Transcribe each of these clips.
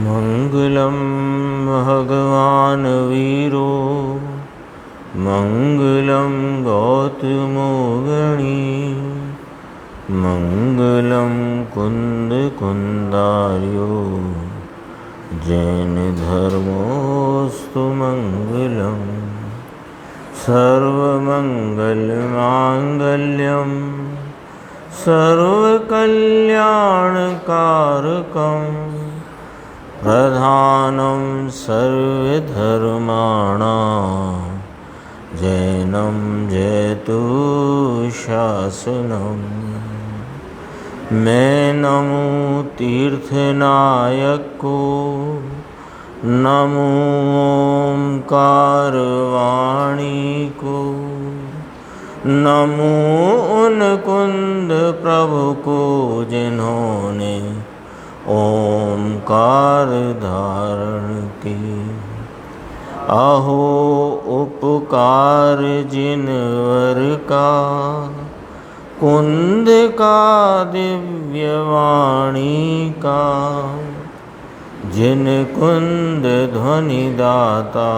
मंगलम भगवान वीरो मंगलम गौतमो गणी मंगलम कुंद कुंदार्यो जैन धर्मोस्तु मंगलम सर्वमंगलमांगल्यम सर्वकल्याणकारकं प्रधानं सर्वधर्माणां जैनं जयतु शासनम्। मैं नमो तीर्थनायक को नमो ओंकारवाणी को नमो उन कुंद प्रभु को जिन्होंने ओंकार धारण की। अहो उपकार जिनवर का कुंद का दिव्यवाणी का जिन कुंद ध्वनि दाता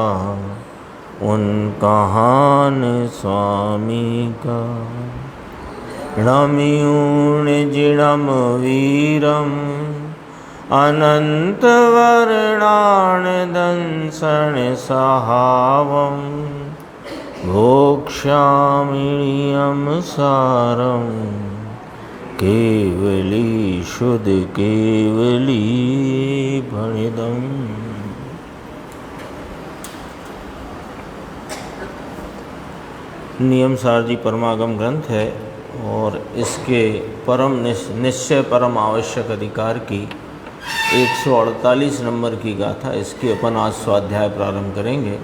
उन कहान स्वामी का। णम्यूणिजिणं वीरम् अनंत वर्णानदंसन सहावं भोक्ष्याम्यहं सारं केवली शुद्ध केवली भणिदम्। नियम सार जी परमागम ग्रंथ है और इसके परम निश्चय परम आवश्यक अधिकार की 148 नंबर की गाथा, इसकी अपन आज स्वाध्याय प्रारंभ करेंगे।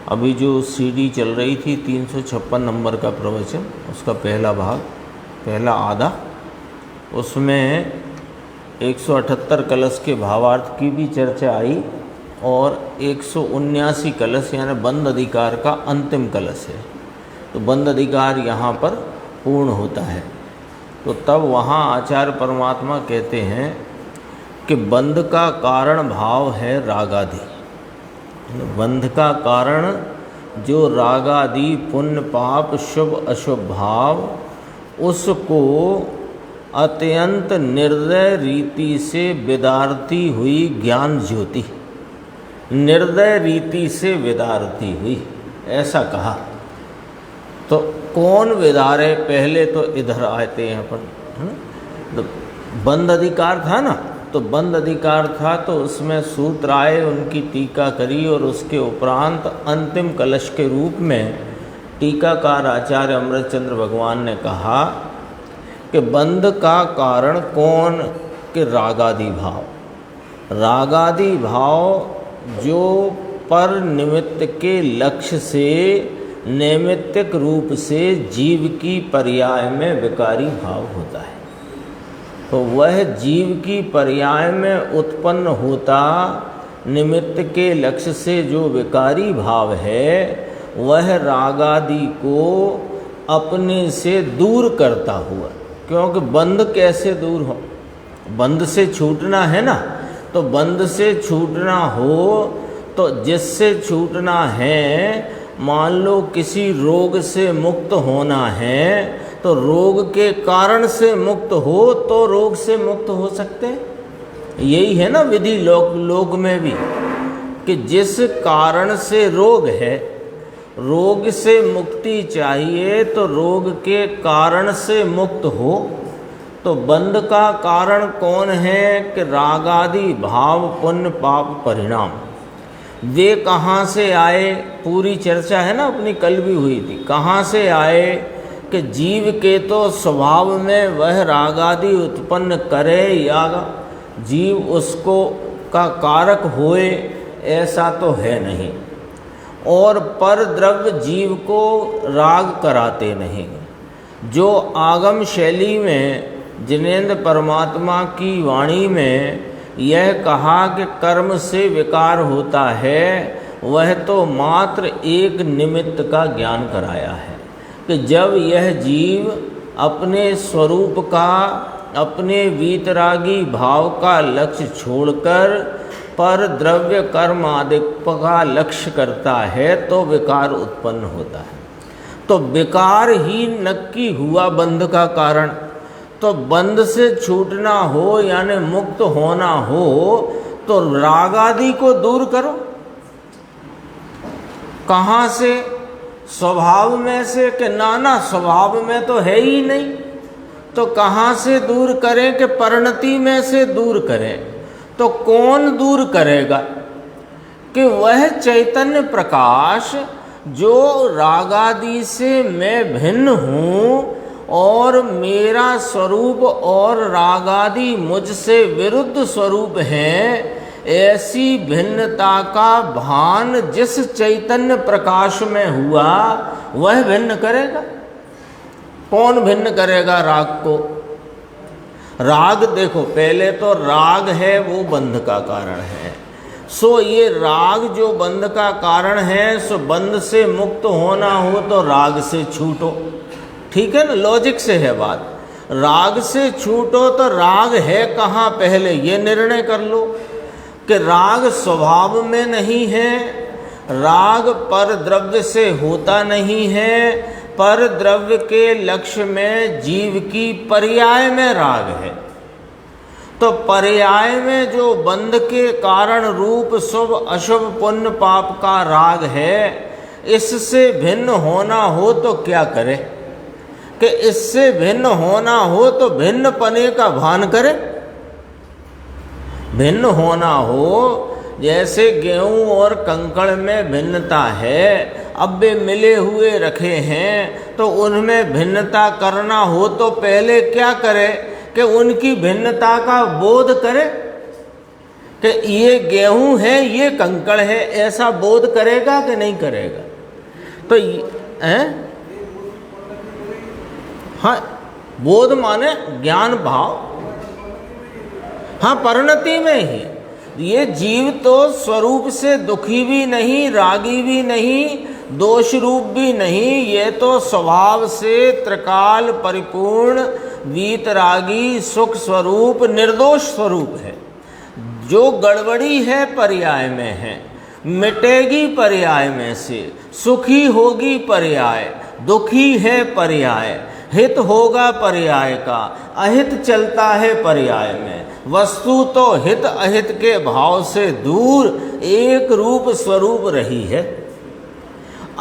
अभी जो सीडी चल रही थी 356 नंबर का प्रवचन, उसका पहला भाग, पहला आधा, उसमें 178 कलश के भावार्थ की भी चर्चा आई और 179 कलश यानी बंद अधिकार का अंतिम कलश है। तो बंद अधिकार यहाँ पर पूर्ण होता है। तो तब वहाँ आचार्य परमात्मा कहते हैं कि बंध का कारण भाव है रागादि। बंध का कारण जो रागादि पुण्य पाप शुभ अशुभ भाव, उसको अत्यंत निर्दय रीति से विदारती हुई ज्ञान ज्योति, निर्दय रीति से विदारती हुई, ऐसा कहा। तो कौन विदारे, पहले तो इधर आते हैं अपन। तो बंद अधिकार था ना, तो बंद अधिकार था तो उसमें सूत्र आए, उनकी टीका करी और उसके उपरांत अंतिम कलश के रूप में टीकाकार आचार्य अमृतचंद्र भगवान ने कहा कि बंध का कारण कौन, कि रागादि भाव। रागादि भाव जो पर निमित्त के लक्ष्य से नैमित्तिक रूप से जीव की पर्याय में विकारी भाव होता है। तो वह जीव की पर्याय में उत्पन्न होता निमित्त के लक्ष्य से जो विकारी भाव है, वह रागादि को अपने से दूर करता हुआ, क्योंकि बंध कैसे दूर हो, बंध से छूटना है ना। तो बंध से छूटना हो तो जिससे छूटना है, मान लो किसी रोग से मुक्त होना है, तो रोग के कारण से मुक्त हो तो रोग से मुक्त हो सकते हैं। यही है ना विधि लोक में भी, कि जिस कारण से रोग है, रोग से मुक्ति चाहिए तो रोग के कारण से मुक्त हो। तो बंध का कारण कौन है, कि रागादि भाव पुण्य पाप परिणाम। वे कहाँ से आए, पूरी चर्चा है ना अपनी, कल भी हुई थी। कहाँ से आए, कि जीव के तो स्वभाव में वह रागादि उत्पन्न करे या जीव उसको का कारक होए, ऐसा तो है नहीं। और पर द्रव्य जीव को राग कराते नहीं। जो आगम शैली में जिनेंद्र परमात्मा की वाणी में यह कहा कि कर्म से विकार होता है, वह तो मात्र एक निमित्त का ज्ञान कराया है कि जब यह जीव अपने स्वरूप का, अपने वीतरागी भाव का लक्ष्य छोड़कर पर द्रव्य कर्म आदि का लक्ष्य करता है तो विकार उत्पन्न होता है। तो विकार ही नक्की हुआ बंध का कारण। तो बंध से छूटना हो यानी मुक्त होना हो तो राग आदि को दूर करो। कहाँ से? स्वभाव में से कि नाना स्वभाव में तो है ही नहीं। तो कहाँ से दूर करें? कि परिणति में से दूर करें। तो कौन दूर करेगा? कि वह चैतन्य प्रकाश जो रागादि से मैं भिन्न हूँ और मेरा स्वरूप और रागादि मुझसे विरुद्ध स्वरूप है, ऐसी भिन्नता का भान जिस चैतन्य प्रकाश में हुआ वह भिन्न करेगा। कौन भिन्न करेगा राग को? राग देखो, पहले तो राग है वो बंध का कारण है। सो ये राग जो बंध का कारण है, सो बंध से मुक्त होना हो तो राग से छूटो। ठीक है ना, लॉजिक से है बात। राग से छूटो तो राग है कहाँ, पहले ये निर्णय कर लो कि राग स्वभाव में नहीं है, राग पर द्रव्य से होता नहीं है, पर द्रव्य के लक्ष्य में जीव की पर्याय में राग है। तो पर्याय में जो बंध के कारण रूप शुभ अशुभ पुण्य पाप का राग है, इससे भिन्न होना हो तो क्या करे? कि इससे भिन्न होना हो तो भिन्न पने का भान करे। भिन्न होना हो, जैसे गेहूं और कंकड़ में भिन्नता है, अब वे मिले हुए रखे हैं तो उनमें भिन्नता करना हो तो पहले क्या करे? कि उनकी भिन्नता का बोध करे कि ये गेहूं है ये कंकड़ है, ऐसा बोध करेगा कि नहीं करेगा? तो हाँ, बोध माने ज्ञान भाव। हाँ, परिणति में ही ये जीव तो स्वरूप से दुखी भी नहीं, रागी भी नहीं, दोष रूप भी नहीं, ये तो स्वभाव से त्रिकाल परिपूर्ण वीतरागी सुख स्वरूप निर्दोष स्वरूप है। जो गड़बड़ी है पर्याय में है, मिटेगी पर्याय में से, सुखी होगी पर्याय, दुखी है पर्याय, हित होगा पर्याय का, अहित चलता है पर्याय में। वस्तु तो हित अहित के भाव से दूर एक रूप स्वरूप रही है।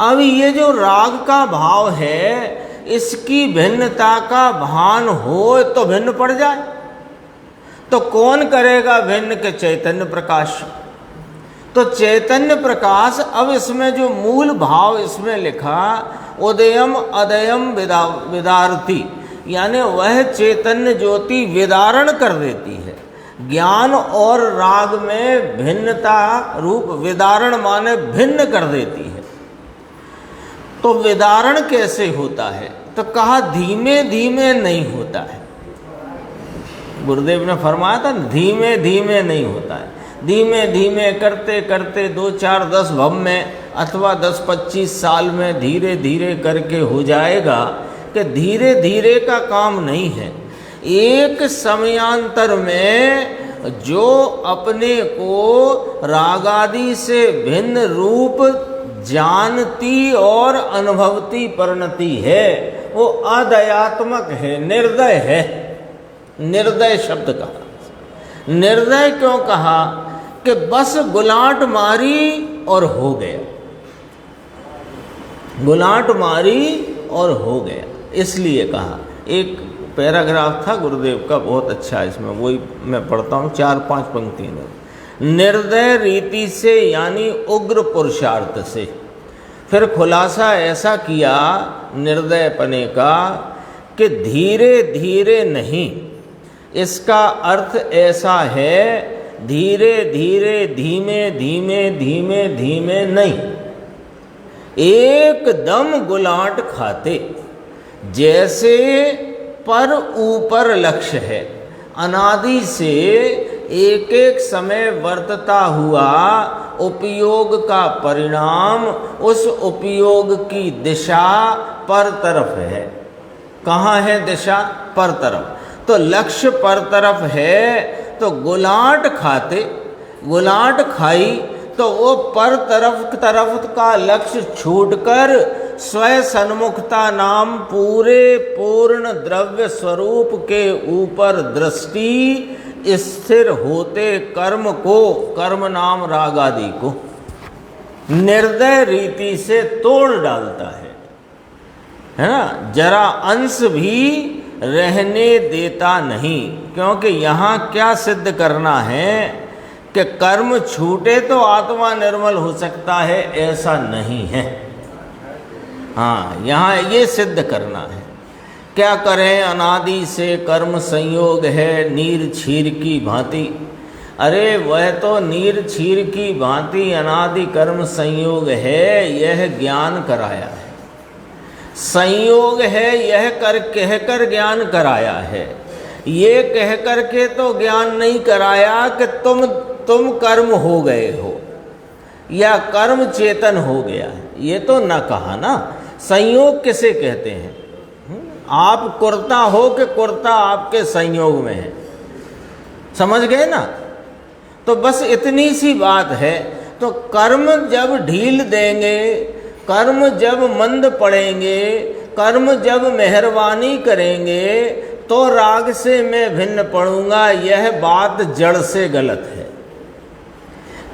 अब ये जो राग का भाव है, इसकी भिन्नता का भान हो तो भिन्न पड़ जाए। तो कौन करेगा भिन्न? के चैतन्य प्रकाश। तो चैतन्य प्रकाश, अब इसमें जो मूल भाव इसमें लिखा, उदयम अदयम विदारती, यानी वह चैतन्य ज्योति विदारण कर देती है। ज्ञान और राग में भिन्नता रूप विदारण माने भिन्न कर देती है। तो विदारण कैसे होता है? तो कहा धीमे धीमे नहीं होता है। गुरुदेव ने फरमाया था धीमे धीमे नहीं होता है। धीमे धीमे करते करते 2, 4, 10 भव में अथवा 10-25 साल में धीरे धीरे करके हो जाएगा। कि धीरे धीरे का काम नहीं है। एक समयांतर में जो अपने को रागादि से भिन्न रूप जानती और अनुभवती परिणति है, वो अदयात्मक है, निर्दय है। निर्दय शब्द कहा। निर्दय क्यों कहा? कि बस गुलाट मारी और हो गया, गुलाट मारी और हो गया, इसलिए कहा। एक पैराग्राफ था गुरुदेव का बहुत अच्छा, इसमें वही मैं पढ़ता हूँ 4-5 पंक्ति में। निर्दय रीति से यानी उग्र पुरुषार्थ से। फिर खुलासा ऐसा किया निर्दय पने का कि धीरे धीरे नहीं, इसका अर्थ ऐसा है धीरे धीरे, धीमे धीमे, धीमे धीमे नहीं, एकदम गुलाट खाते। जैसे पर ऊपर लक्ष्य है, अनादि से एक एक समय वर्तता हुआ उपयोग का परिणाम उस उपयोग की दिशा पर तरफ है। कहाँ है दिशा? पर तरफ। तो लक्ष्य पर तरफ है, तो गुलाट खाते गुलाट खाई तो वो पर तरफ का लक्ष्य छूटकर स्वयं सन्मुखता नाम पूरे पूर्ण द्रव्य स्वरूप के ऊपर दृष्टि स्थिर होते कर्म नाम राग आदि को निर्दय रीति से तोड़ डालता है ना। जरा अंश भी रहने देता नहीं, क्योंकि यहाँ क्या सिद्ध करना है कि कर्म छूटे तो आत्मा निर्मल हो सकता है, ऐसा नहीं है। हाँ, यहाँ ये सिद्ध करना है। क्या करें, अनादि से कर्म संयोग है नीर क्षीर की भांति। अरे वह तो नीर क्षीर की भांति अनादि कर्म संयोग है, यह ज्ञान कराया है। संयोग है यह कहकर ज्ञान कराया है, ये कह करके तो ज्ञान नहीं कराया कि तुम कर्म हो गए हो या कर्म चेतन हो गया है, ये तो ना कहा ना। संयोग किसे कहते हैं? आप कुर्ता हो कि कुर्ता आपके संयोग में है, समझ गए ना। तो बस इतनी सी बात है। तो कर्म जब ढील देंगे, कर्म जब मंद पड़ेंगे, कर्म जब मेहरबानी करेंगे तो राग से मैं भिन्न पड़ूंगा, यह बात जड़ से गलत है।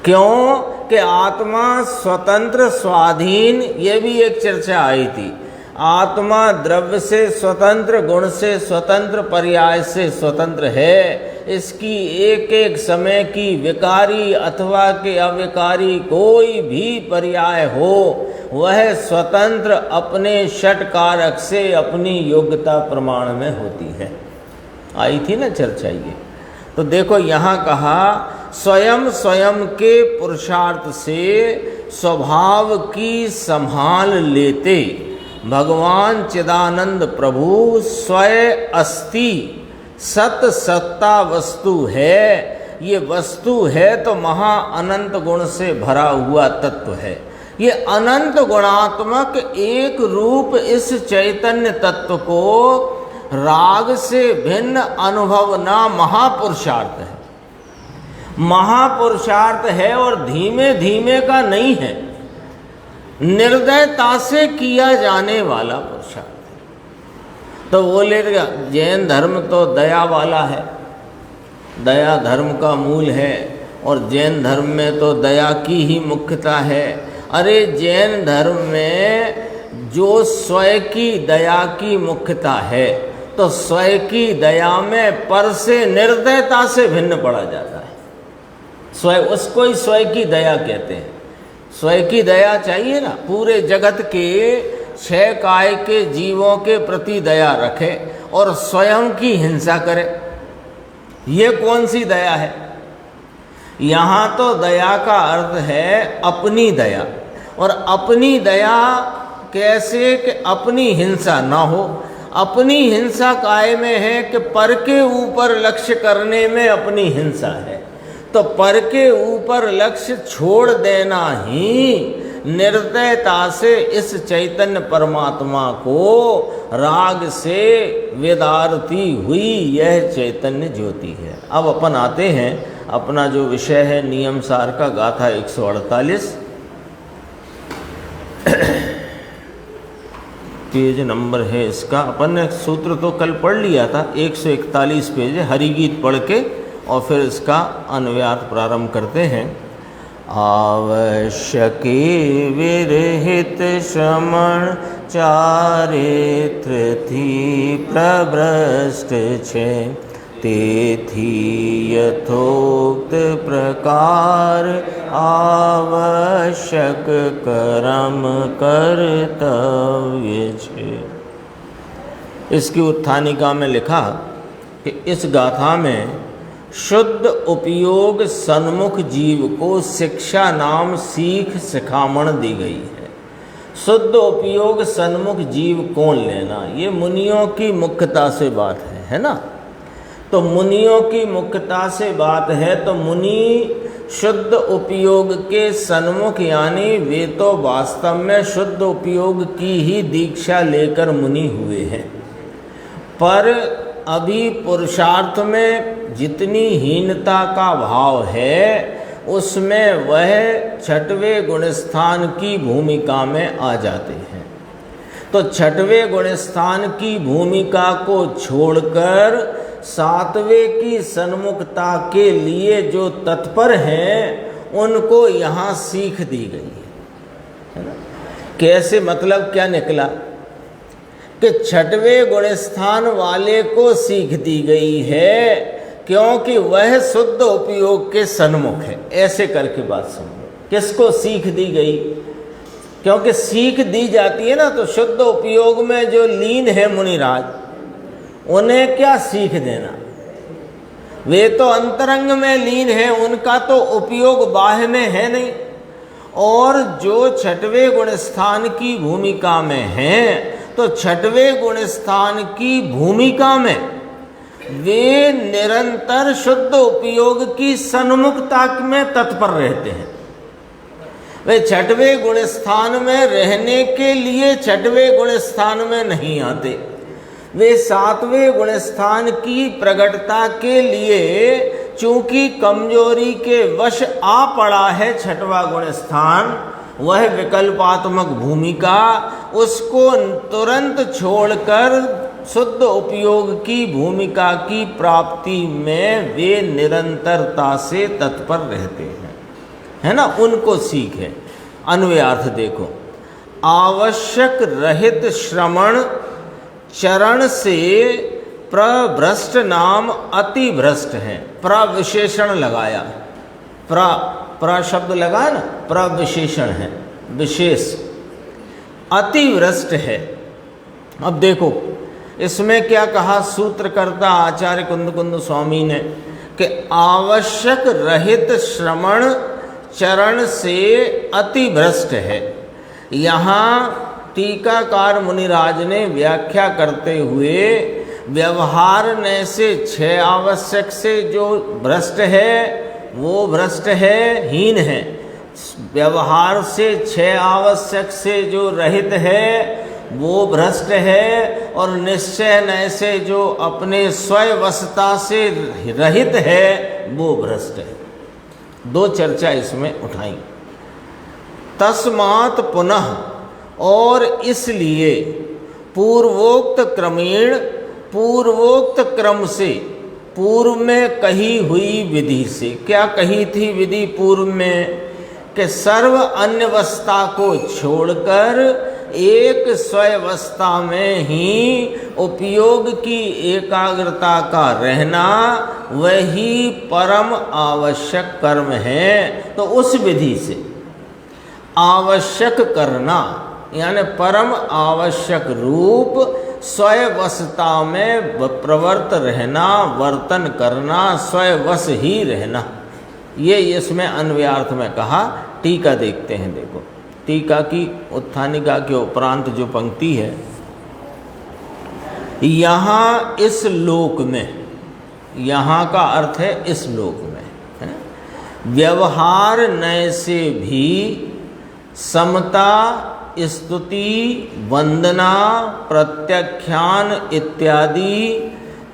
क्यों कि आत्मा स्वतंत्र स्वाधीन, ये भी एक चर्चा आई थी। आत्मा द्रव्य से स्वतंत्र, गुण से स्वतंत्र, पर्याय से स्वतंत्र है। इसकी एक एक समय की विकारी अथवा के अविकारी कोई भी पर्याय हो, वह स्वतंत्र अपने षट कारक से अपनी योग्यता प्रमाण में होती है। आई थी ना चर्चा ये। तो देखो यहाँ कहा स्वयं स्वयं के पुरुषार्थ से स्वभाव की संभाल लेते भगवान चिदानंद प्रभु स्वयं अस्ति, सत सत्ता वस्तु है। ये वस्तु है तो महा अनंत गुण से भरा हुआ तत्व है। ये अनंत गुणात्मक एक रूप इस चैतन्य तत्व को राग से भिन्न अनुभवना महापुरुषार्थ है। महापुरुषार्थ है और धीमे धीमे का नहीं है, निर्दयता से किया जाने वाला पुरुषार्थ। तो बोलेगा जैन धर्म तो दया वाला है, दया धर्म का मूल है और जैन धर्म में तो दया की ही मुख्यता है। अरे जैन धर्म में जो स्वयं की दया की मुख्यता है, तो स्वयं की दया में पर से निर्दयता से भिन्न पड़ा जाता है। स्वयं, उसको ही स्वयं की दया कहते हैं। स्वयं की दया चाहिए ना, पूरे जगत के छह काय के जीवों के प्रति दया रखे और स्वयं की हिंसा करे, ये कौन सी दया है? यहाँ तो दया का अर्थ है अपनी दया। और अपनी दया कैसे कि अपनी हिंसा ना हो। अपनी हिंसा काय में है कि पर के ऊपर लक्ष्य करने में अपनी हिंसा है। तो पर के ऊपर लक्ष्य छोड़ देना ही निर्दयता से इस चैतन्य परमात्मा को राग से वेदारती हुई यह चैतन्य ज्योति है। अब अपन आते हैं, अपना जो विषय है नियम सार का, गाथा 148 पेज नंबर है इसका। अपन ने सूत्र तो कल पढ़ लिया था, 141 पेज है। हरिगीत पढ़ के और फिर इसका अन्वयात प्रारंभ करते हैं। आवश्यके विरहित श्रमण चारित्र थी प्रभ्रष्ट छे, तेथी यथोक्त प्रकार आवश्यक कर्म कर्तव्य छे। इसकी उत्थानिका में लिखा कि इस गाथा में शुद्ध उपयोग सन्मुख जीव को शिक्षा नाम सीख सिखामण दी गई है। शुद्ध उपयोग सन्मुख जीव कौन लेना, ये मुनियों की मुख्यता से बात है ना। तो मुनियों की मुख्यता से बात है, तो मुनि शुद्ध उपयोग के सन्मुख, यानी वे तो वास्तव में शुद्ध उपयोग की ही दीक्षा लेकर मुनि हुए हैं। पर अभी पुरुषार्थ में जितनी हीनता का भाव है उसमें वह छठवें गुणस्थान की भूमिका में आ जाते हैं। तो छठवें गुणस्थान की भूमिका को छोड़कर सातवें की सन्मुखता के लिए जो तत्पर हैं उनको यहाँ सीख दी गई है ना। कैसे, मतलब क्या निकला कि छठवें गुणस्थान वाले को सीख दी गई है क्योंकि वह शुद्ध उपयोग के सन्मुख है। ऐसे करके बात समझो, किसको सीख दी गई? क्योंकि सीख दी जाती है ना, तो शुद्ध उपयोग में जो लीन है मुनिराज, उन्हें क्या सीख देना? वे तो अंतरंग में लीन है, उनका तो उपयोग बाह्य में है नहीं। और जो छठवें गुणस्थान की भूमिका में हैं, तो छठवें गुणस्थान की भूमिका में वे निरंतर शुद्ध उपयोग की सन्मुखता में तत्पर रहते हैं। वे छठवें गुणस्थान में रहने के लिए छठवें गुणस्थान में नहीं आते, वे सातवें गुणस्थान की प्रगटता के लिए, चूंकि कमजोरी के वश आ पड़ा है छठवां गुणस्थान, वह विकल्पात्मक भूमिका, उसको तुरंत छोड़कर शुद्ध उपयोग की भूमिका की प्राप्ति में वे निरंतरता से तत्पर रहते हैं, है ना। उनको सीख है। अन्वयार्थ देखो, आवश्यक रहित श्रवण चरण से प्रभ्रष्ट नाम अति भ्रष्ट है। प्रविशेषण लगाया, प्र शब्द लगाया ना, प्रविशेषण है, विशेष, अति भ्रष्ट है। अब देखो इसमें क्या कहा सूत्रकर्ता आचार्य कुंद स्वामी ने कि आवश्यक रहित श्रवण चरण से अति भ्रष्ट है। यहाँ टीकाकार मुनिराज ने व्याख्या करते हुए व्यवहार नय से 6 आवश्यक से जो भ्रष्ट है वो भ्रष्ट है, हीन है। व्यवहार से 6 आवश्यक से जो रहित है वो भ्रष्ट है, और निश्चय नय से जो अपने स्वयवशता से रहित है वो भ्रष्ट है। 2 चर्चा इसमें उठाई। तस्मात् पुनः, और इसलिए पूर्वोक्त क्रमेण, पूर्वोक्त क्रम से, पूर्व में कही हुई विधि से। क्या कही थी विधि पूर्व में? कि सर्व अन्यवस्था को छोड़कर एक स्वयवस्था में ही उपयोग की एकाग्रता का रहना, वही परम आवश्यक कर्म है। तो उस विधि से आवश्यक करना, यानी परम आवश्यक रूप स्वयवशता में प्रवर्त रहना, वर्तन करना, स्वयवश ही रहना, ये इसमें अन्वयार्थ में कहा। टीका देखते हैं, देखो टीका की उत्थानिका के उपरांत जो पंक्ति है, यहाँ इस लोक में, यहाँ का अर्थ है इस लोक में, है? व्यवहार नय से भी समता, स्तुति, वंदना, प्रत्याख्यान इत्यादि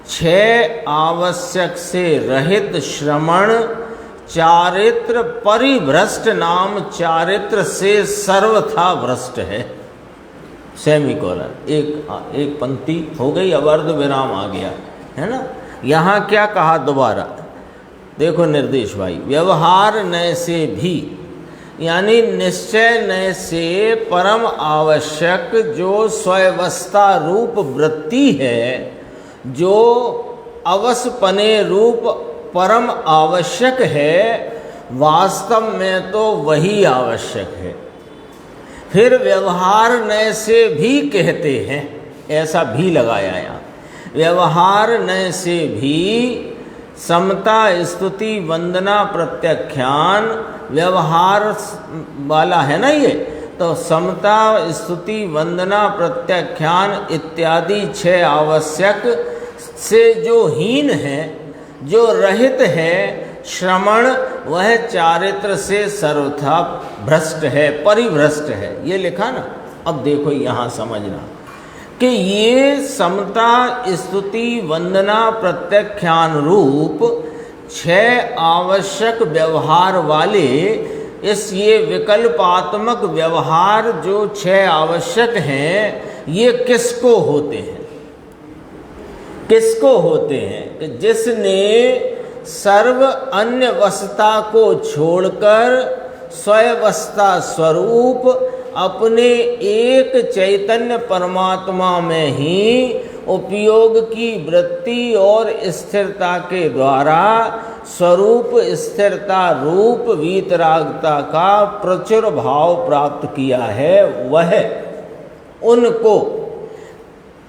6 आवश्यक से रहित श्रवण, चारित्र परिभ्रष्ट नाम चारित्र से सर्वथा भ्रष्ट है। सेमीकोलन, एक पंक्ति हो गई, अब अर्ध विराम आ गया, है ना। यहाँ क्या कहा दोबारा देखो निर्देश भाई, व्यवहार नय से भी, यानी निश्चय नय से परम आवश्यक जो स्वयवस्था रूप वृत्ति है, जो अवसपने रूप परम आवश्यक है, वास्तव में तो वही आवश्यक है। फिर व्यवहार नय से भी कहते हैं, ऐसा भी लगाया यहाँ। व्यवहार नय से भी समता, स्तुति, वंदना, प्रत्याख्यान, व्यवहार वाला है ना ये, तो समता, स्तुति, वंदना, प्रत्याख्यान इत्यादि 6 आवश्यक से जो हीन है, जो रहित है श्रवण, वह चारित्र से सर्वथा भ्रष्ट है, परिभ्रष्ट है। ये लिखा ना। अब देखो यहाँ समझना कि ये समता, स्तुति, वंदना, प्रत्याख्यान रूप छह आवश्यक व्यवहार वाले ये विकल्पात्मक व्यवहार जो छह आवश्यक हैं, ये किसको होते हैं? किसको होते हैं? कि जिसने सर्व अन्यवस्ता को छोड़कर स्वयवस्ता स्वरूप अपने एक चैतन्य परमात्मा में ही उपयोग की वृत्ति और स्थिरता के द्वारा स्वरूप स्थिरता रूप वीतरागता का प्रचुर भाव प्राप्त किया है, वह उनको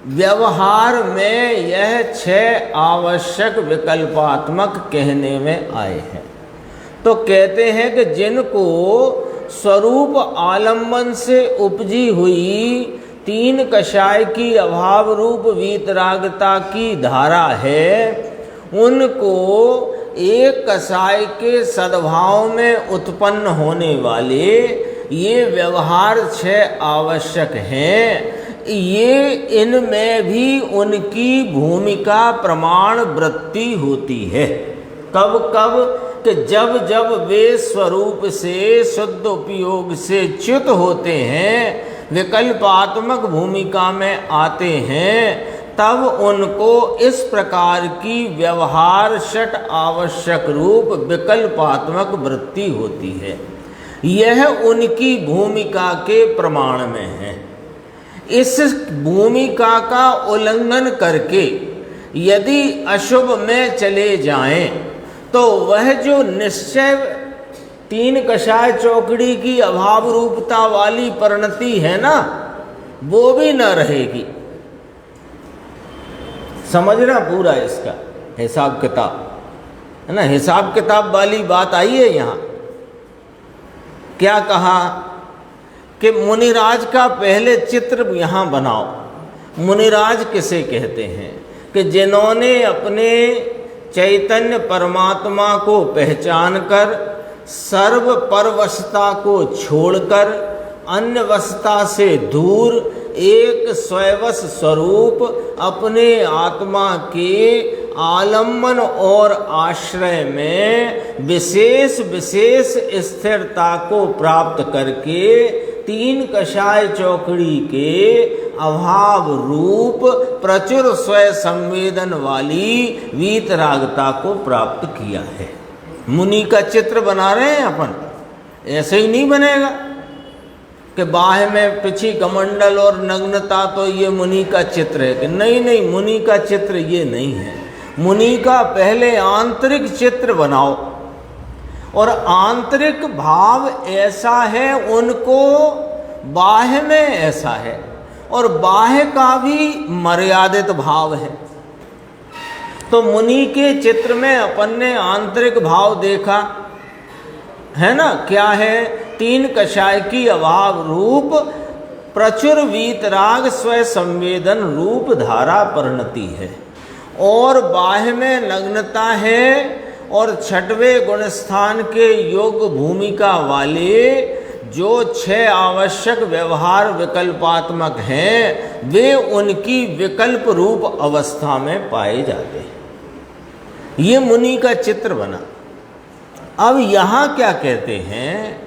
व्यवहार में यह छह आवश्यक विकल्पात्मक कहने में आए हैं। तो कहते हैं कि जिनको स्वरूप आलम्बन से उपजी हुई तीन कषाय की अभाव रूप वीतरागता की धारा है, उनको एक कषाय के सद्भाव में उत्पन्न होने वाले ये व्यवहार छह आवश्यक हैं। ये इनमें भी उनकी भूमिका प्रमाण वृत्ति होती है। कब कब? कि जब जब वे स्वरूप से शुद्ध उपयोग से च्युत होते हैं, विकल्पात्मक भूमिका में आते हैं, तब उनको इस प्रकार की व्यवहार षट आवश्यक रूप विकल्पात्मक वृत्ति होती है। यह उनकी भूमिका के प्रमाण में है। इस भूमिका का उल्लंघन करके यदि अशुभ में चले जाएं, तो वह जो निश्चय तीन कषाय चौकड़ी की अभाव रूपता वाली परिणति है ना, वो भी न रहेगी। समझना पूरा इसका हिसाब किताब, है ना। हिसाब किताब वाली बात आई है यहाँ। क्या कहा कि मुनिराज का पहले चित्र यहाँ बनाओ। मुनिराज किसे कहते हैं? कि जिन्होंने अपने चैतन्य परमात्मा को पहचानकर सर्व परवशता को छोड़कर अन्यवशता से दूर एक स्वयवश स्वरूप अपने आत्मा के आलम्बन और आश्रय में विशेष विशेष स्थिरता को प्राप्त करके तीन कषाय चौकड़ी के अभाव रूप प्रचुर स्वय संवेदन वाली वीतरागता को प्राप्त किया है। मुनि का चित्र बना रहे हैं अपन, ऐसे ही नहीं बनेगा कि बाह्य में पिछी कमंडल और नग्नता तो ये मुनि का चित्र है। कि नहीं नहीं, मुनि का चित्र ये नहीं है। मुनि का पहले आंतरिक चित्र बनाओ, और आंतरिक भाव ऐसा है उनको, बाह्य में ऐसा है, और बाह्य का भी मर्यादित भाव है। तो मुनि के चित्र में अपन ने आंतरिक भाव देखा है ना। क्या है? तीन कषाय की अभाव रूप प्रचुर वीतराग स्वय संवेदन रूप धारा परिणति है, और बाह्य में नग्नता है, और छठवें गुणस्थान के योग भूमिका वाले जो छह आवश्यक व्यवहार विकल्पात्मक हैं, वे उनकी विकल्प रूप अवस्था में पाए जाते हैं। ये मुनि का चित्र बना। अब यहाँ क्या कहते हैं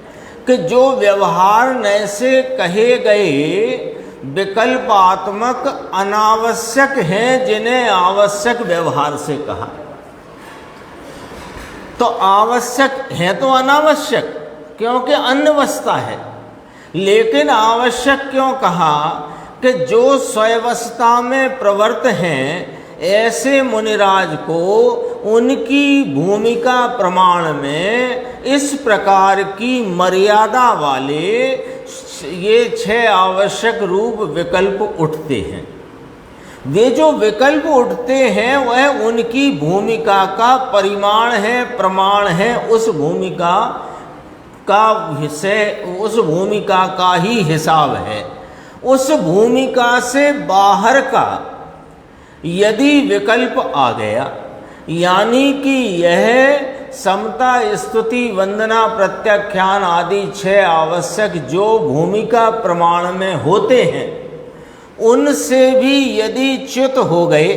कि जो व्यवहार नए से कहे गए विकल्पात्मक अनावश्यक हैं, जिन्हें आवश्यक व्यवहार से कहा। तो आवश्यक है तो अनावश्यक, क्योंकि अन्यवस्था है। लेकिन आवश्यक क्यों कहा? कि जो स्वयवस्था में प्रवृत्त हैं, ऐसे मुनिराज को उनकी भूमिका प्रमाण में इस प्रकार की मर्यादा वाले ये छह आवश्यक रूप विकल्प उठते हैं। वे जो विकल्प उठते हैं वह उनकी भूमिका का परिमाण है, प्रमाण है। उस भूमिका का विषय, उस भूमिका का ही हिसाब है। उस भूमिका से बाहर का यदि विकल्प आ गया, यानी कि यह समता स्तुति वंदना प्रत्याख्यान आदि छह आवश्यक जो भूमिका प्रमाण में होते हैं, उनसे भी यदि च्युत हो गए,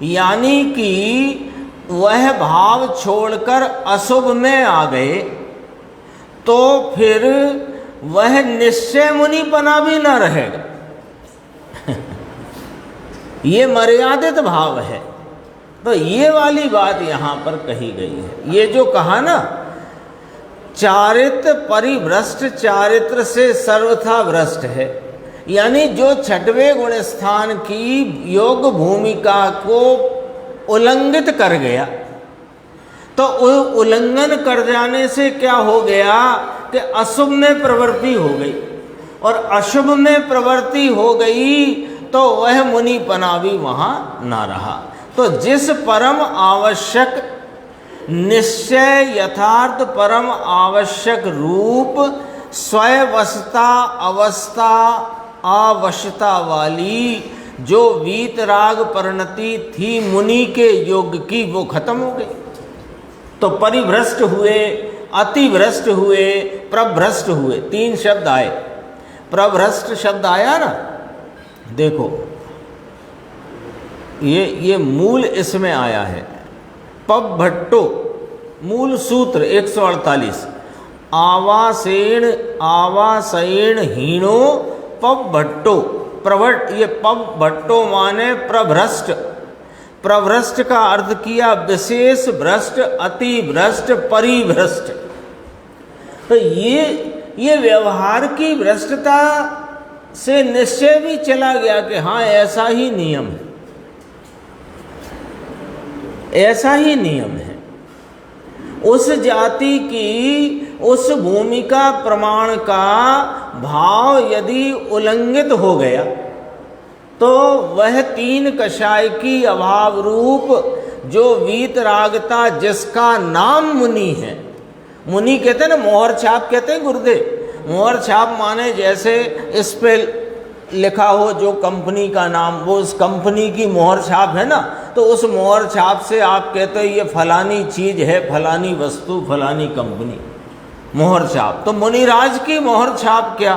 यानी कि वह भाव छोड़कर अशुभ में आ गए तो फिर वह निश्चय मुनिपना भी न रहेगा। ये मर्यादित भाव है। तो ये वाली बात यहाँ पर कही गई है। ये जो कहा ना, चारित्र परिभ्रष्ट चारित्र से सर्वथा भ्रष्ट है, यानी जो छठवें गुण स्थान की योग भूमिका को उल्लंघित कर गया, तो उल्लंघन कर जाने से क्या हो गया कि अशुभ में प्रवृत्ति हो गई, और अशुभ में प्रवृत्ति हो गई तो वह मुनिपना भी वहाँ ना रहा। तो जिस परम आवश्यक निश्चय यथार्थ परम आवश्यक रूप स्वयवशता अवस्था आवश्यकता वाली जो वीतराग परिणति थी मुनि के योग की, वो खत्म हो गई। तो परिभ्रष्ट हुए, अतिभ्रष्ट हुए, प्रभ्रष्ट हुए, तीन शब्द आए। प्रभ्रष्ट शब्द आया ना, देखो ये मूल इसमें आया है। पभट्टो मूल सूत्र 148, आवासेण हीनो पभट्टो प्रभट। ये पभट्टो माने प्रभ्रष्ट। प्रभ्रष्ट का अर्थ किया विशेष भ्रष्ट, अति भ्रष्ट, परिभ्रष्ट। तो ये व्यवहार की भ्रष्टता से निश्चय भी चला गया कि हाँ ऐसा ही नियम है, ऐसा ही नियम है। उस जाति की उस भूमिका प्रमाण का भाव यदि उल्लंघित हो गया तो वह तीन कषाय की अभाव रूप जो वीतरागता जिसका नाम मुनि है, मुनि कहते हैं ना, मोहर छाप कहते हैं गुरुदेव। मोहर छाप माने जैसे इस पे लिखा हो जो कंपनी का नाम, वो उस कंपनी की मोहर छाप है ना, तो उस मोहर छाप से आप कहते हो ये फलानी चीज है, फलानी वस्तु, फलानी कंपनी, मोहर छाप। तो मुनिराज की मोहर छाप क्या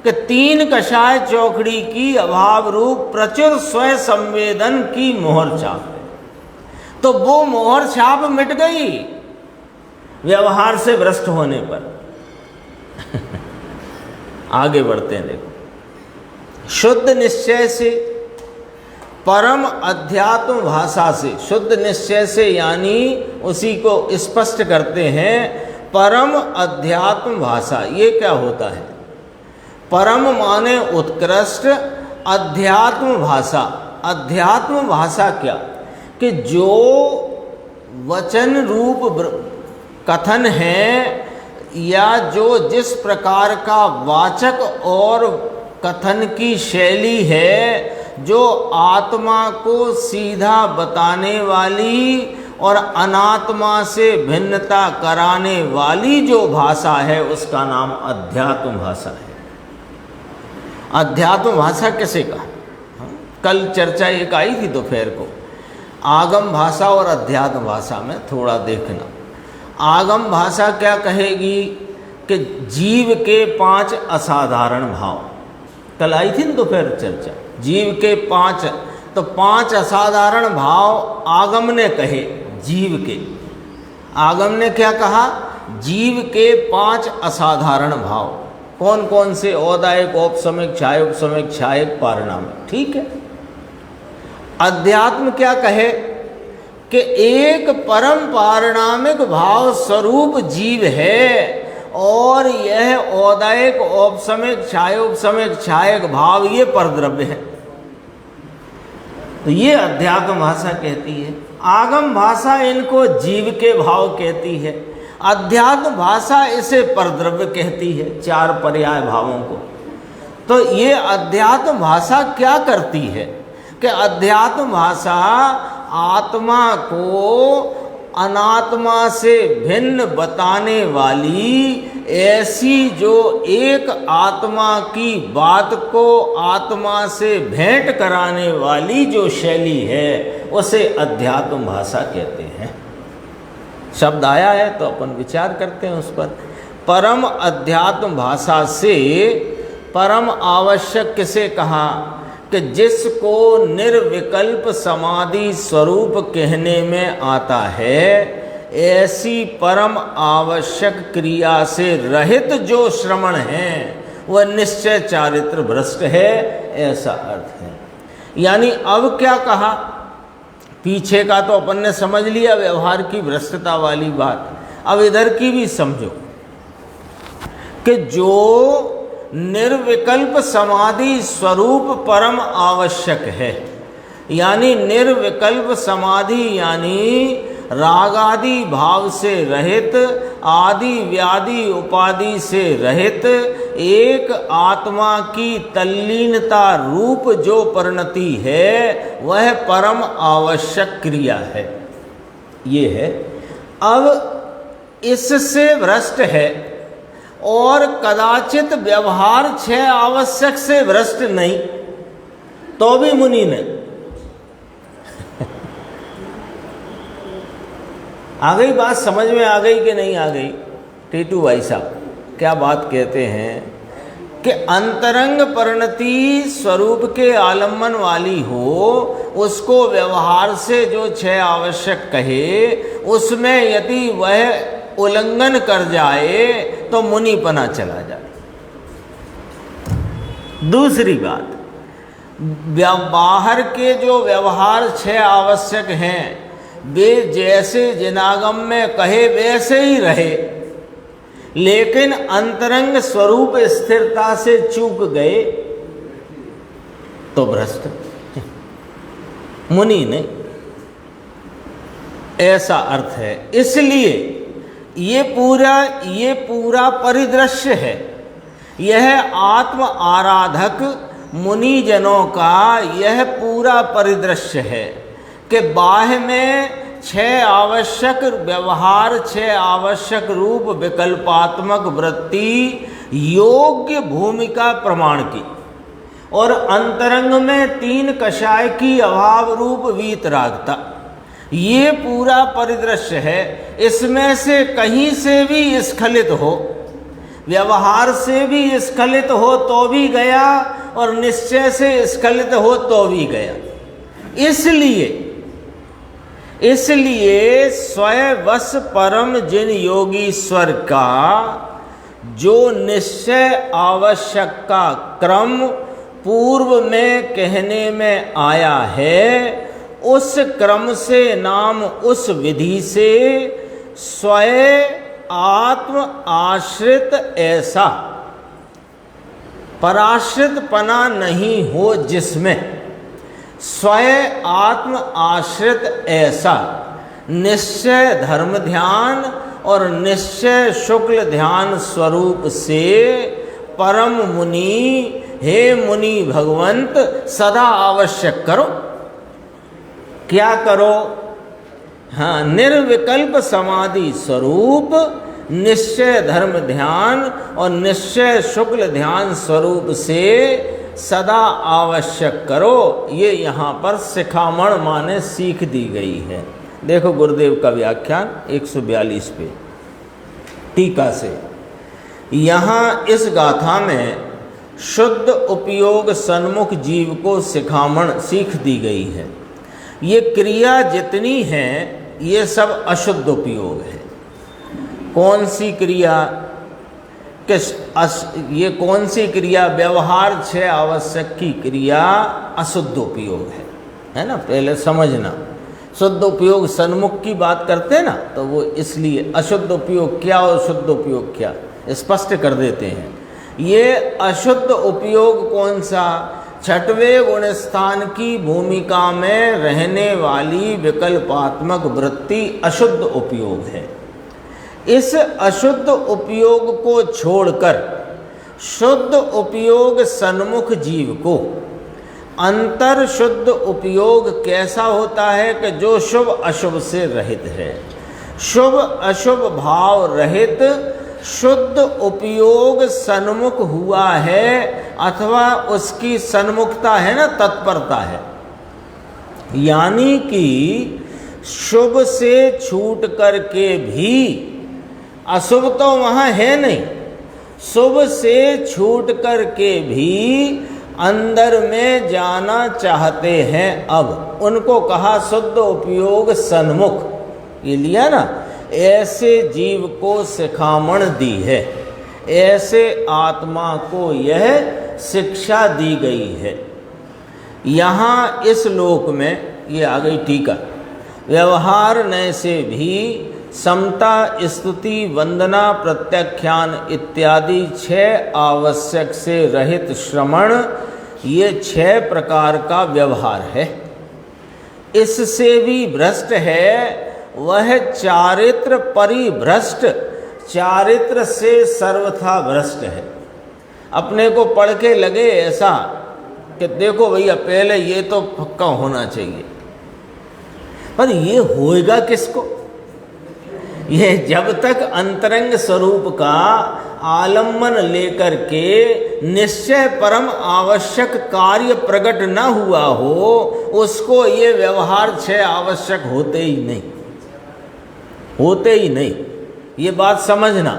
कि तीन कषाय चौकड़ी की अभाव रूप प्रचुर स्वयं संवेदन की मोहर छाप है। तो वो मोहर छाप मिट गई व्यवहार से भ्रष्ट होने पर। आगे बढ़ते हैं, देखो। शुद्ध निश्चय से, परम अध्यात्म भाषा से, शुद्ध निश्चय से यानी उसी को स्पष्ट करते हैं परम अध्यात्म भाषा। ये क्या होता है? परम माने उत्कृष्ट, अध्यात्म भाषा। अध्यात्म भाषा क्या कि जो वचन रूप कथन है या जो जिस प्रकार का वाचक और कथन की शैली है, जो आत्मा को सीधा बताने वाली और अनात्मा से भिन्नता कराने वाली जो भाषा है, उसका नाम अध्यात्म भाषा है। अध्यात्म भाषा किसे कहा? कल चर्चा एक आई थी दोपहर को, आगम भाषा और अध्यात्म भाषा में थोड़ा देखना। आगम भाषा क्या कहेगी कि जीव के 5 असाधारण भाव, कल आई थी ना दोपहर चर्चा, जीव के 5, तो 5 असाधारण भाव आगम ने कहे जीव के। आगम ने क्या कहा? जीव के 5 असाधारण भाव। कौन कौन से? औदायिक, औपसमिक, छायोपसमिक, छायक, पारिणामिक। ठीक है। अध्यात्म क्या कहे कि एक परम पारिणामिक भाव स्वरूप जीव है और यह औदायिक, औपसमिक, छायोपसमिक, छायक भाव ये परद्रव्य है। तो ये अध्यात्म भाषा कहती है। आगम भाषा इनको जीव के भाव कहती है। अध्यात्म भाषा इसे परद्रव्य कहती है, 4 पर्याय भावों को। तो ये अध्यात्म भाषा क्या करती है कि अध्यात्म भाषा आत्मा को अनात्मा से भिन्न बताने वाली, ऐसी जो एक आत्मा की बात को आत्मा से भेंट कराने वाली जो शैली है, उसे अध्यात्म भाषा कहते हैं। शब्द आया है तो अपन विचार करते हैं उस पर। परम अध्यात्म भाषा से परम आवश्यक किसे कहा कि जिसको निर्विकल्प समाधि स्वरूप कहने में आता है, ऐसी परम आवश्यक क्रिया से रहित जो श्रमण है वह निश्चय चारित्र भ्रष्ट है, ऐसा अर्थ है। यानी अब क्या कहा, पीछे का तो अपन ने समझ लिया व्यवहार की भ्रष्टता वाली बात, अब इधर की भी समझो कि जो निर्विकल्प समाधि स्वरूप परम आवश्यक है, यानी निर्विकल्प समाधि यानी रागादि भाव से रहित, आदि व्याधि उपाधि से रहित, एक आत्मा की तल्लीनता रूप जो परिणति है वह परम आवश्यक क्रिया है। ये है। अब इससे भ्रष्ट है और कदाचित व्यवहार 6 आवश्यक से भ्रष्ट नहीं, तो भी मुनि ने आ गई बात, समझ में आ गई कि नहीं आ गई? टीटू भाई साहब क्या बात कहते हैं कि अंतरंग परिणति स्वरूप के आलम्बन वाली हो, उसको व्यवहार से जो 6 आवश्यक कहे, उसमें यदि वह उल्लंघन कर जाए तो मुनिपना चला जाए। दूसरी बात, बाहर के जो व्यवहार 6 आवश्यक हैं वे जैसे जिनागम में कहे वैसे ही रहे, लेकिन अंतरंग स्वरूप स्थिरता से चूक गए तो भ्रष्ट मुनि ने, ऐसा अर्थ है। इसलिए ये पूरा परिदृश्य है, यह आत्म आराधक मुनिजनों का यह पूरा परिदृश्य है कि बाह्य में 6 आवश्यक व्यवहार, 6 आवश्यक रूप विकल्पात्मक वृत्ति योग्य भूमिका प्रमाण की, और अंतरंग में 3 कषाय की अभाव रूप वीतरागता, ये पूरा परिदृश्य है। इसमें से कहीं से भी स्खलित हो, व्यवहार से भी स्खलित हो तो भी गया, और निश्चय से स्खलित हो तो भी गया। इसलिए स्वयं वश परम जिन योगीश्वर का जो निश्चय आवश्यक का क्रम पूर्व में कहने में आया है, उस क्रम से नाम उस विधि से स्वयं आत्म आश्रित ऐसा पराश्रित पना नहीं हो, जिसमें स्वयं आत्म आश्रित ऐसा निश्चय धर्म ध्यान और निश्चय शुक्ल ध्यान स्वरूप से परम मुनि, हे मुनि भगवंत सदा आवश्यक करो। क्या करो? हाँ, निर्विकल्प समाधि स्वरूप निश्चय धर्म ध्यान और निश्चय शुक्ल ध्यान स्वरूप से सदा आवश्यक करो। ये यहाँ पर शिखामण माने सीख दी गई है। देखो गुरुदेव का व्याख्यान 142 पे टीका से, यहाँ इस गाथा में शुद्ध उपयोग सन्मुख जीव को शिखामण सीख दी गई है। ये क्रिया जितनी है ये सब अशुद्ध उपयोग है। कौन सी क्रिया? ये कौन सी क्रिया? व्यवहार 6 आवश्यक की क्रिया अशुद्ध उपयोग है ना? पहले समझना, शुद्ध उपयोग सन्मुख की बात करते हैं ना, तो वो इसलिए अशुद्ध उपयोग क्या और शुद्ध उपयोग क्या स्पष्ट कर देते हैं। ये अशुद्ध उपयोग कौन सा? 6वें गुण स्थान की भूमिका में रहने वाली विकल्पात्मक वृत्ति अशुद्ध उपयोग है। इस अशुद्ध उपयोग को छोड़कर शुद्ध उपयोग सन्मुख जीव को, अंतर शुद्ध उपयोग कैसा होता है कि जो शुभ अशुभ से रहित है, शुभ अशुभ भाव रहित शुद्ध उपयोग सन्मुख हुआ है, अथवा उसकी सन्मुखता है ना, तत्परता है। यानी कि शुभ से छूट करके भी, अशुभ तो वहाँ है नहीं, शुभ से छूट करके भी अंदर में जाना चाहते हैं। अब उनको कहा शुद्ध उपयोग सन्मुख, ये लिया ना, ऐसे जीव को शिखामण दी है, ऐसे आत्मा को यह शिक्षा दी गई है। यहाँ इस लोक में, ये आ गई टीका, व्यवहार नय से भी समता, स्तुति, वंदना, प्रत्याख्यान इत्यादि 6 आवश्यक से रहित श्रवण, ये 6 प्रकार का व्यवहार है। इससे भी भ्रष्ट है वह चारित्र परिभ्रष्ट, चारित्र से सर्वथा भ्रष्ट है। अपने को पढ़ के लगे ऐसा कि देखो भैया पहले ये तो पक्का होना चाहिए, पर ये होएगा किसको? ये जब तक अंतरंग स्वरूप का आलम्बन लेकर के निश्चय परम आवश्यक कार्य प्रकट न हुआ हो, उसको ये व्यवहार 6 आवश्यक होते ही नहीं, होते ही नहीं। ये बात समझना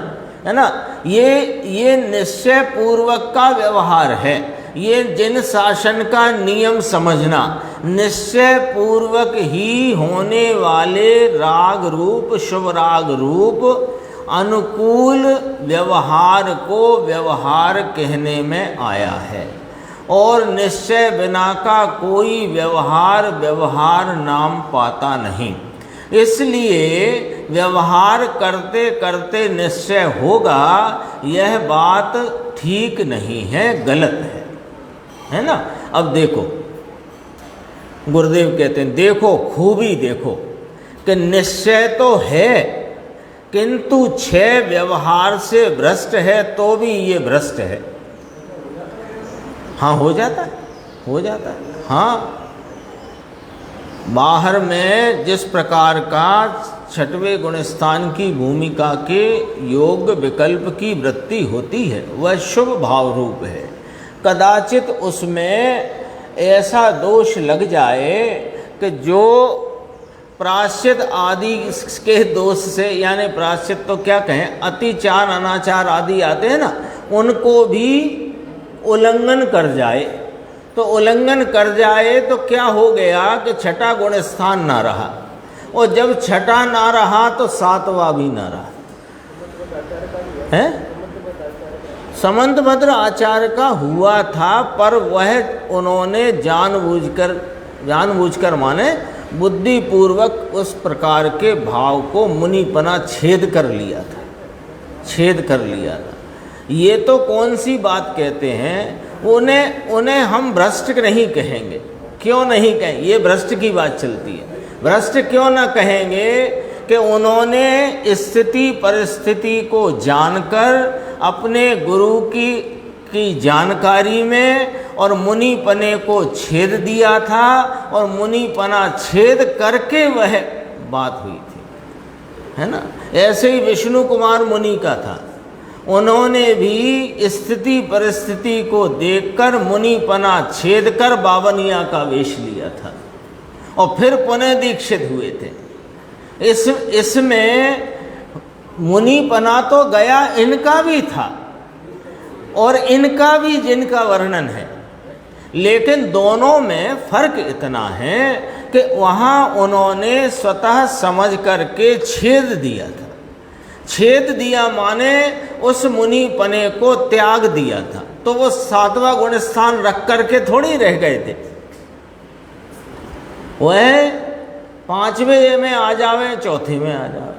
है ना। ये निश्चय पूर्वक का व्यवहार है। ये जिन शासन का नियम समझना, निश्चय पूर्वक ही होने वाले राग रूप, शुभ राग रूप अनुकूल व्यवहार को व्यवहार कहने में आया है। और निश्चय बिना का कोई व्यवहार व्यवहार नाम पाता नहीं। इसलिए व्यवहार करते करते निश्चय होगा, यह बात ठीक नहीं है, गलत है ना। अब देखो गुरुदेव कहते हैं, देखो खूबी देखो कि निश्चय तो है, किंतु 6 व्यवहार से भ्रष्ट है, तो भी ये भ्रष्ट है। हाँ हो जाता है, हो जाता है। हाँ, बाहर में जिस प्रकार का 6वें गुणस्थान की भूमिका के योग विकल्प की वृत्ति होती है, वह शुभ भाव रूप है। कदाचित उसमें ऐसा दोष लग जाए कि जो प्रायश्चित आदि के दोष से, यानी प्रायश्चित तो क्या कहें, अतिचार अनाचार आदि आते हैं ना, उनको भी उल्लंघन कर जाए। तो उल्लंघन कर जाए तो क्या हो गया कि 6ठा गुण स्थान ना रहा, और जब 6ठा ना रहा तो 7वां भी ना रहा है। समंतभद्र आचार्य का हुआ था, पर वह उन्होंने जानबूझकर माने बुद्धिपूर्वक उस प्रकार के भाव को मुनिपना छेद कर लिया था, छेद कर लिया था। ये तो कौन सी बात कहते हैं, उन्हें हम भ्रष्ट नहीं कहेंगे। क्यों नहीं कहें? ये भ्रष्ट की बात चलती है। भ्रष्ट क्यों ना कहेंगे कि उन्होंने स्थिति परिस्थिति को जानकर अपने गुरु की जानकारी में और मुनिपने को छेद दिया था, और मुनिपना छेद करके वह बात हुई थी, है ना। ऐसे ही विष्णु कुमार मुनि का था, उन्होंने भी स्थिति परिस्थिति को देखकर मुनिपना छेद कर बावनिया का वेश लिया था और फिर पुनः दीक्षित हुए थे। इसमें मुनिपना तो गया, इनका भी था और इनका भी जिनका वर्णन है, लेकिन दोनों में फर्क इतना है कि वहाँ उन्होंने स्वतः समझ करके छेद दिया था। छेद दिया माने उस मुनिपने को त्याग दिया था, तो वो 7वां गुण स्थान रख करके थोड़ी रह गए थे। वह 5वें में आ जावे, 4थे में आ जावे।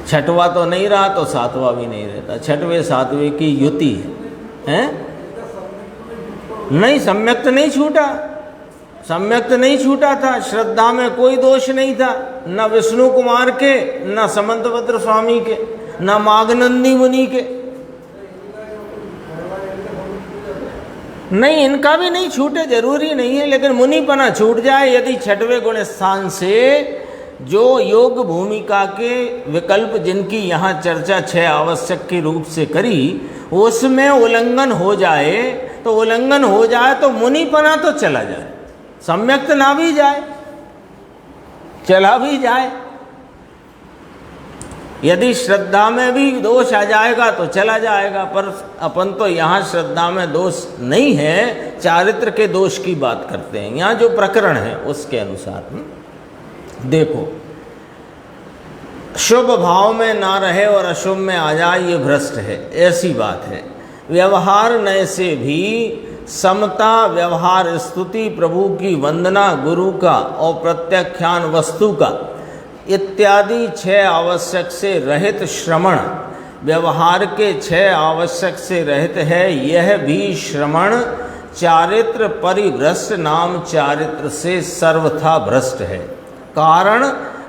6वां तो नहीं रहा तो 7वां भी नहीं रहता। 6वें 7वें की युति है, नहीं सम्यक्त नहीं छूटा, सम्यक्त नहीं छूटा था। श्रद्धा में कोई दोष नहीं था, न विष्णु कुमार के, न समंतभद्र स्वामी के, न मागनंदी मुनि के। नहीं, इनका भी नहीं छूटे, जरूरी नहीं है, लेकिन मुनिपना छूट जाए यदि 6वें गुण स्थान से जो योग भूमिका के विकल्प जिनकी यहाँ चर्चा 6 आवश्यक के रूप से करी, उसमें उल्लंघन हो जाए, तो उल्लंघन हो जाए तो मुनिपना तो चला जाए, सम्यक्त ना भी जाए, चला भी जाए। यदि श्रद्धा में भी दोष आ जाएगा तो चला जाएगा, पर अपन तो यहाँ श्रद्धा में दोष नहीं है, चारित्र के दोष की बात करते हैं। यहाँ जो प्रकरण है उसके अनुसार देखो, शुभ भाव में ना रहे और अशुभ में आ जाए ये भ्रष्ट है, ऐसी बात है। व्यवहार नय से भी समता, व्यवहार स्तुति, प्रभु की वंदना, गुरु का और प्रत्याख्यान वस्तु का इत्यादि 6 आवश्यक से रहित श्रवण, व्यवहार के 6 आवश्यक से रहित है। यह भी श्रवण चारित्र परिभ्रष्ट नाम चारित्र से सर्वथा भ्रष्ट है। कारण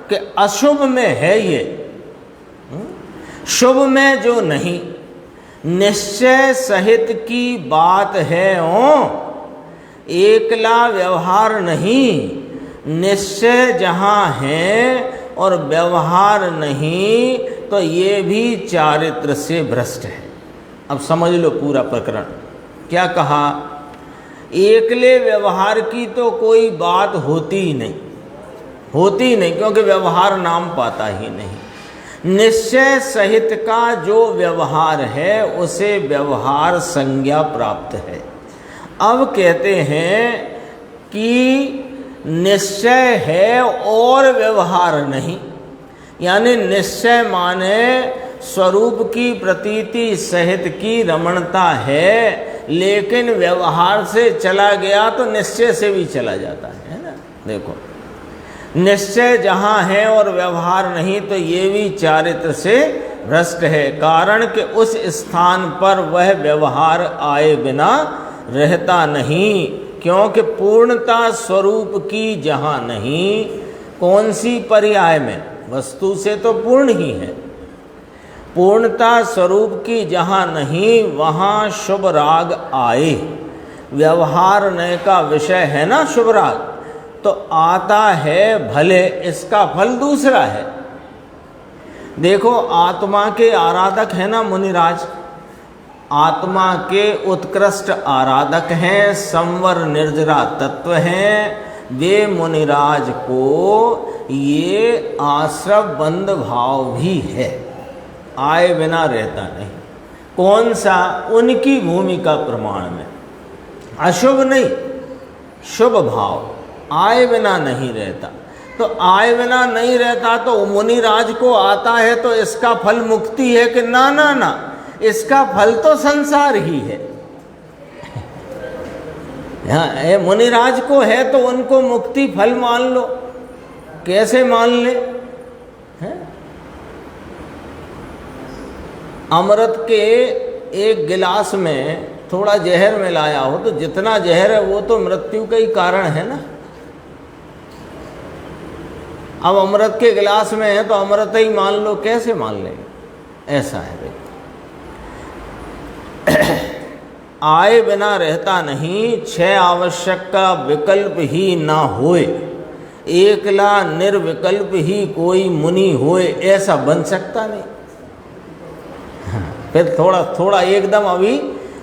कि अशुभ में है ये, शुभ में जो नहीं, निश्चय सहित की बात है। एकला व्यवहार नहीं, निश्चय जहाँ है और व्यवहार नहीं, तो ये भी चारित्र से भ्रष्ट है। अब समझ लो पूरा प्रकरण क्या कहा। एकले व्यवहार की तो कोई बात होती ही नहीं, होती नहीं, क्योंकि व्यवहार नाम पाता ही नहीं। निश्चय सहित का जो व्यवहार है उसे व्यवहार संज्ञा प्राप्त है। अब कहते हैं कि निश्चय है और व्यवहार नहीं, यानी निश्चय माने स्वरूप की प्रतीति सहित की रमणता है, लेकिन व्यवहार से चला गया तो निश्चय से भी चला जाता है ना। देखो, निश्चय जहाँ है और व्यवहार नहीं, तो ये भी चारित्र से भ्रष्ट है। कारण कि उस स्थान पर वह व्यवहार आए बिना रहता नहीं, क्योंकि पूर्णता स्वरूप की जहाँ नहीं, कौन सी पर्याय में, वस्तु से तो पूर्ण ही है, पूर्णता स्वरूप की जहाँ नहीं वहाँ शुभ राग आए। व्यवहार नय का विषय है ना शुभ राग, तो आता है भले, इसका फल दूसरा है। देखो, आत्मा के आराधक है ना मुनिराज, आत्मा के उत्कृष्ट आराधक हैं, संवर निर्जरा तत्व हैं। वे मुनिराज को ये आश्रव बंद भाव भी है, आए बिना रहता नहीं। कौन सा? उनकी भूमिका प्रमाण में, अशुभ नहीं, शुभ भाव, आए बिना नहीं रहता। तो आए बिना नहीं रहता तो मुनिराज को आता है तो इसका फल मुक्ति है कि ना ना ना, इसका फल तो संसार ही है। हाँ, मुनिराज को है तो उनको मुक्ति फल मान लो। कैसे मान ले? अमृत के एक गिलास में थोड़ा जहर मिलाया हो तो जितना जहर है वो तो मृत्यु का ही कारण है ना। अब अमृत के गिलास में है तो अमृत ही मान लो, कैसे मान लेंगे? ऐसा है। देखो, आए बिना रहता नहीं, 6 आवश्यक का विकल्प ही ना होए, एकला निर्विकल्प ही कोई मुनि होए, ऐसा बन सकता नहीं। फिर थोड़ा थोड़ा एकदम, अभी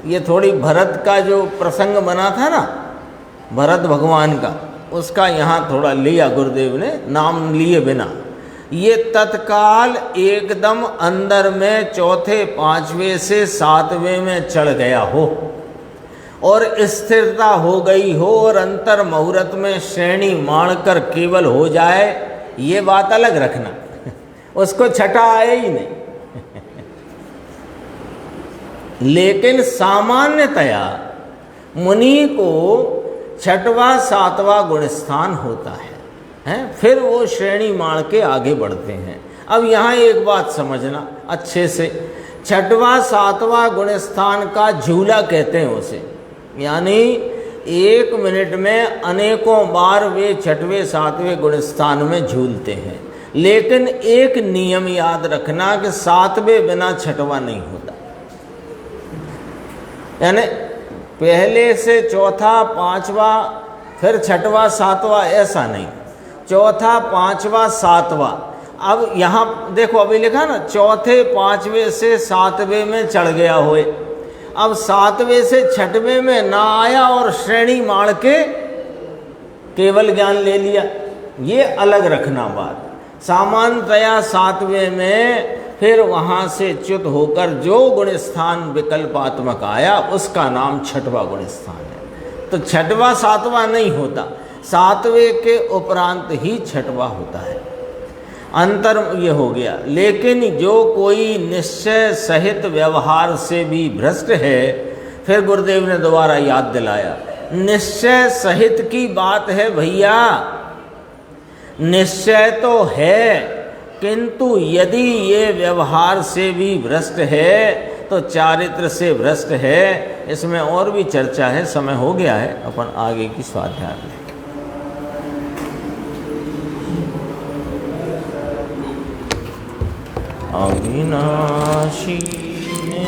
ये थोड़ी भरत का जो प्रसंग बना था ना, भरत भगवान का, उसका यहाँ थोड़ा लिया गुरुदेव ने, नाम लिए बिना। ये तत्काल एकदम अंदर में चौथे 5वें से 7वें में चढ़ गया हो और स्थिरता हो गई हो और अंतर मुहूर्त में श्रेणी माणकर केवल हो जाए, ये बात अलग रखना। उसको छठा आए ही नहीं। लेकिन सामान्यतया मुनि को 6वां 7वां गुणस्थान होता है, फिर वो श्रेणी माण के आगे बढ़ते हैं। अब यहाँ एक बात समझना अच्छे से, 6वां 7वां गुणस्थान का झूला कहते हैं उसे, यानी 1 मिनट में अनेकों बार वे 6वें 7वें गुणस्थान में झूलते हैं। लेकिन एक नियम याद रखना कि 7वें बिना 6वां नहीं होता, यानी पहले से चौथा 5वां फिर 6वां 7वां ऐसा नहीं, चौथा 5वां 7वां। अब यहाँ देखो, अभी लिखा ना, चौथे 5वें से 7वें में चढ़ गया होए, अब 7वें से 6वें में ना आया और श्रेणी माण के केवल ज्ञान ले लिया, ये अलग रखना बात। सामान्यतया सातवें में फिर वहाँ से च्युत होकर जो गुण स्थान विकल्पात्मक आया उसका नाम छठवा गुण स्थान है। तो छठवा सातवां नहीं होता, सातवें के उपरांत ही छठवा होता है। अंतर ये हो गया। लेकिन जो कोई निश्चय सहित व्यवहार से भी भ्रष्ट है, फिर गुरुदेव ने दोबारा याद दिलाया, निश्चय सहित की बात है भैया। निश्चय तो है, किंतु यदि ये व्यवहार से भी भ्रष्ट है तो चारित्र से भ्रष्ट है। इसमें और भी चर्चा है, समय हो गया है, अपन आगे की स्वाध्याय में। अविनाशी ने